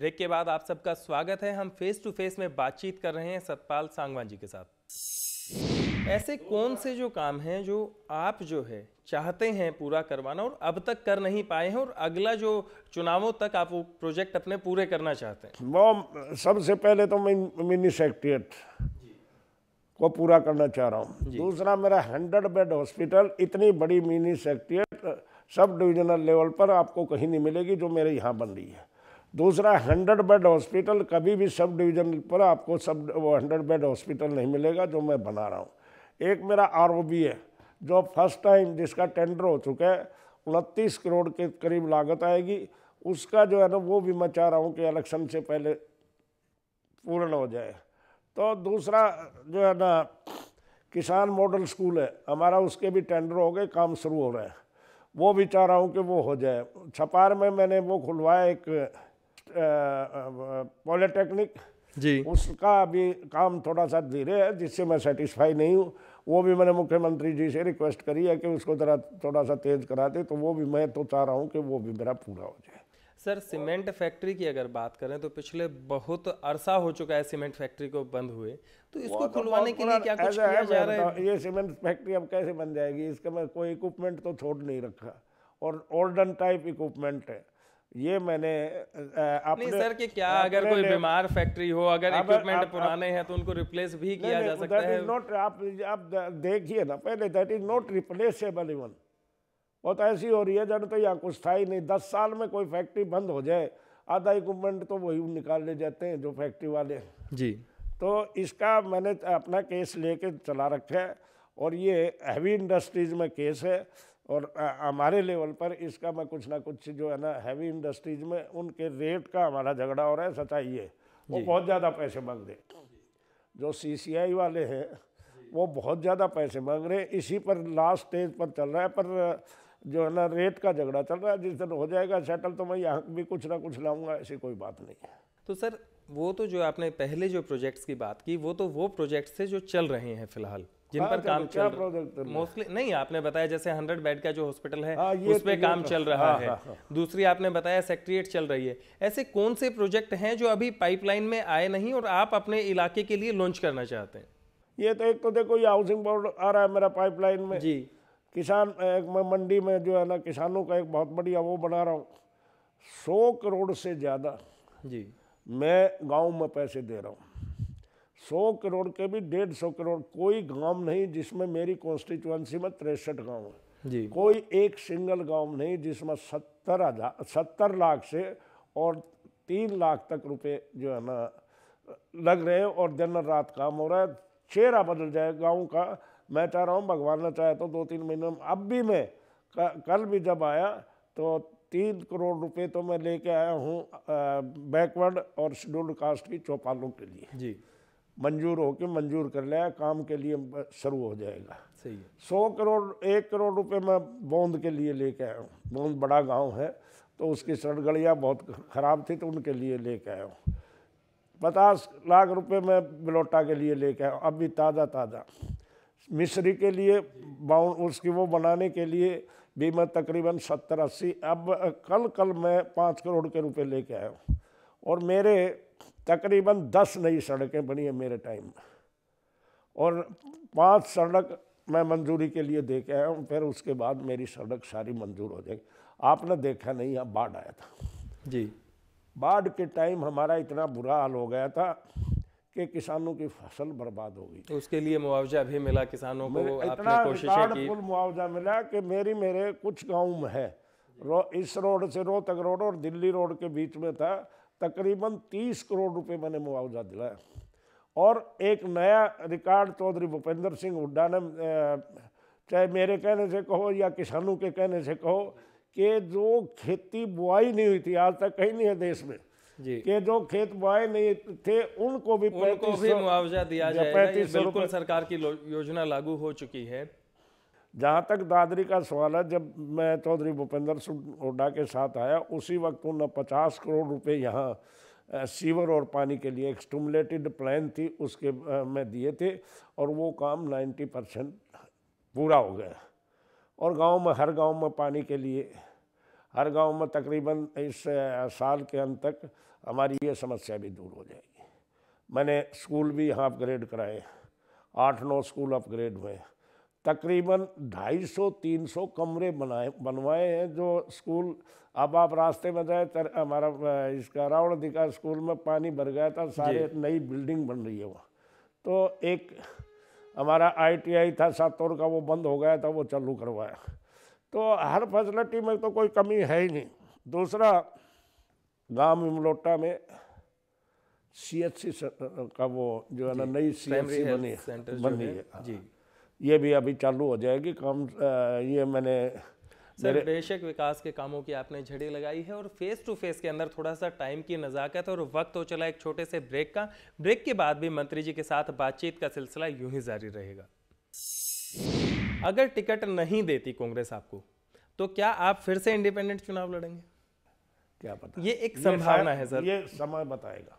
Break के बाद आप सबका स्वागत है। हम फेस टू फेस में बातचीत कर रहे हैं सतपाल सांगवान जी के साथ। ऐसे कौन से जो काम हैं जो आप जो है चाहते हैं पूरा करवाना और अब तक कर नहीं पाए हैं और अगला जो चुनावों तक आप वो प्रोजेक्ट अपने पूरे करना चाहते हैं? वो सबसे पहले तो मैं मिनी सेक्रेटरिएट को पूरा करना चाह रहा हूँ। दूसरा, मेरा 100 बेड हॉस्पिटल, इतनी बड़ी mini secretariat sub divisional level पर आपको कहीं नहीं मिलेगी जो मेरे यहाँ बन रही है। दूसरा, 100 बेड हॉस्पिटल कभी भी सब डिवीजन पर आपको वो 100 बेड हॉस्पिटल नहीं मिलेगा जो मैं बना रहा हूँ। एक मेरा आरओबी है जो फर्स्ट टाइम जिसका टेंडर हो चुका है, 29 करोड़ के करीब लागत आएगी। उसका जो है ना वो भी मैं चाह रहा हूँ कि इलेक्शन से पहले पूर्ण हो जाए। तो दूसरा जो है ना किसान मॉडल स्कूल है हमारा, उसके भी टेंडर हो गए, काम शुरू हो रहा है, वो भी चाह रहा हूँ कि वो हो जाए। छपार में मैंने वो खुलवाया एक पॉलिटेक्निक जी, उसका अभी काम थोड़ा सा धीरे है जिससे मैं सेटिस्फाई नहीं हूँ। वो भी मैंने मुख्यमंत्री जी से रिक्वेस्ट करी है कि उसको जरा थोड़ा सा तेज करा दे, तो वो भी मैं तो चाह रहा हूँ कि वो भी मेरा पूरा हो जाए। सर, सीमेंट फैक्ट्री की अगर बात करें तो पिछले बहुत अरसा हो चुका है सीमेंट फैक्ट्री को बंद हुए, तो इसको खुलवाने के लिए क्या कुछ किया जा रहा है? ये सीमेंट फैक्ट्री अब कैसे बन जाएगी? इसका मैं कोई इक्विपमेंट तो छोड़ नहीं रखा और ओल्डन टाइप इक्विपमेंट है। ये मैंने अपने सर के क्या अगर कोई बीमार फैक्ट्री हो, अगर इक्विपमेंट पुराने हैं तो उनको रिप्लेस भी किया जा सकता है। नॉट, आप देखिए ना पहले, that is not replaceable even. वो तो ऐसी हो रही है जब तो यहाँ कुछ था ही नहीं। 10 साल में कोई फैक्ट्री बंद हो जाए, आधा इक्विपमेंट तो वही निकाल ले जाते हैं जो फैक्ट्री वाले जी। तो इसका मैंने अपना केस लेके चला रखा है और ये हैवी इंडस्ट्रीज में केस है और हमारे लेवल पर इसका मैं कुछ ना कुछ जो है ना हैवी इंडस्ट्रीज में उनके रेट का हमारा झगड़ा हो रहा है। सच्चाई है वो बहुत ज़्यादा पैसे मांग रहे, जो CCI वाले हैं वो बहुत ज़्यादा पैसे मांग रहे हैं। इसी पर लास्ट स्टेज पर चल रहा है, पर जो है ना रेट का झगड़ा चल रहा है। जिस दिन हो जाएगा सेटल तो मैं यहाँ भी कुछ ना कुछ लाऊंगा, ऐसी कोई बात नहीं है। तो सर, वो तो जो आपने पहले जो प्रोजेक्ट्स की बात की वो तो वो प्रोजेक्ट्स थे जो चल रहे हैं फिलहाल, जिन पर काम चल रहा है मोस्टली। नहीं, आपने बताया जैसे 100 बेड का जो हॉस्पिटल है उस पे काम चल रहा है। दूसरी आपने बताया सेक्रेटरिएट चल रही है। ऐसे कौन से प्रोजेक्ट हैं जो अभी पाइपलाइन में आए नहीं और आप अपने इलाके के लिए लॉन्च करना चाहते हैं? ये तो एक तो देखो ये हाउसिंग बोर्ड आ रहा है मेरा पाइपलाइन में जी। किसान मंडी में जो है ना किसानों का एक बहुत बढ़िया वो बना रहा हूँ। 100 करोड़ से ज़्यादा जी मैं गांव में पैसे दे रहा हूँ। 100 करोड़ के भी 150 करोड़। कोई गांव नहीं जिसमें मेरी कॉन्स्टिट्यूएंसी में 63 गांव है जी, कोई एक सिंगल गांव नहीं जिसमें 70 लाख से और 3 लाख तक रुपए जो है ना लग रहे हैं और दिन रात काम हो रहा है। चेहरा बदल जाए गांव का। मैं चाह रहा हूँ भगवान ने चाहे तो 2-3 महीने में, अब भी मैं कल भी जब आया तो 3 करोड़ रुपए तो मैं लेके आया हूँ बैकवर्ड और शेड्यूल्ड कास्ट की चौपालों के लिए जी। मंजूर कर लिया, काम के लिए शुरू हो जाएगा। सही है। 100 करोड़ 1 करोड़ रुपए मैं बोंद के लिए लेके आया हूँ। बोंद बड़ा गाँव है तो उसकी सड़गड़ियाँ बहुत खराब थी तो उनके लिए लेके आया हूँ। 50 लाख रुपए मैं बिलोटा के लिए लेके आया हूँ, अभी ताज़ा मिस्री के लिए उसकी वो बनाने के लिए भी मैं तकरीबन 70-80, अब कल मैं 5 करोड़ के रुपए लेके आया हूँ और मेरे तकरीबन 10 नई सड़कें बनी है मेरे टाइम में और 5 सड़क मैं मंजूरी के लिए दे के आया हूँ। फिर उसके बाद मेरी सड़क सारी मंजूर हो जाएगी। आपने देखा नहीं, यहाँ बाढ़ आया था जी। बाढ़ के टाइम हमारा इतना बुरा हाल हो गया था कि किसानों की फसल बर्बाद हो गई। उसके लिए मुआवजा भी मिला किसानों को? इतना रिकॉर्डफुल मुआवजा मिला कि मेरे कुछ गांव में है इस रोड से रोहतक रोड और दिल्ली रोड के बीच में था, तकरीबन 30 करोड़ रुपए मैंने मुआवजा दिलाया। और एक नया रिकॉर्ड चौधरी भूपेंद्र सिंह हुड्डा ने, चाहे मेरे कहने से कहो या किसानों के कहने से कहो, कि जो खेती बुआई नहीं हुई थी आज तक कहीं नहीं है देश में जी, कि जो खेत बुआए नहीं थे उनको भी मुआवजा दिया जाएगा। ये बिल्कुल सरकार की योजना लागू हो चुकी है। जहाँ तक दादरी का सवाल है, जब मैं चौधरी भूपेंद्र सिंह हुड्डा के साथ आया उसी वक्त उन्होंने 50 करोड़ रुपए यहाँ सीवर और पानी के लिए एक स्टिमुलेटेड प्लान थी उसके में दिए थे और वो काम 90% पूरा हो गया और गांव में हर गांव में पानी के लिए हर गांव में तकरीबन इस साल के अंत तक हमारी ये समस्या भी दूर हो जाएगी। मैंने स्कूल भी यहाँ अपग्रेड कराए, 8-9 स्कूल अपग्रेड हुए, तकरीबन 250-300 कमरे बनवाए हैं जो स्कूल। अब आप रास्ते में जाए हमारा इसका रावणदिका स्कूल में पानी भर गया था, सारे नई बिल्डिंग बन रही है वहाँ। तो एक हमारा ITI था सातौर का, वो बंद हो गया था, वो चालू करवाया। तो हर फैसिलिटी में तो कोई कमी है ही नहीं। दूसरा, गांव इमलोटा में CHC का वो जो है ना नई CHC बनी है जी, ये भी अभी चालू हो जाएगी काम। ये मैंने सर बेशक विकास के कामों की आपने झड़ी लगाई है और फेस टू फेस के अंदर थोड़ा सा टाइम की नज़ाकत और वक्त हो चला एक छोटे से ब्रेक का। ब्रेक के बाद भी मंत्री जी के साथ बातचीत का सिलसिला यूं ही जारी रहेगा। अगर टिकट नहीं देती कांग्रेस आपको, तो क्या आप फिर से इंडिपेंडेंट चुनाव लड़ेंगे? क्या पता, ये एक संभावना है सर, ये समय बताएगा।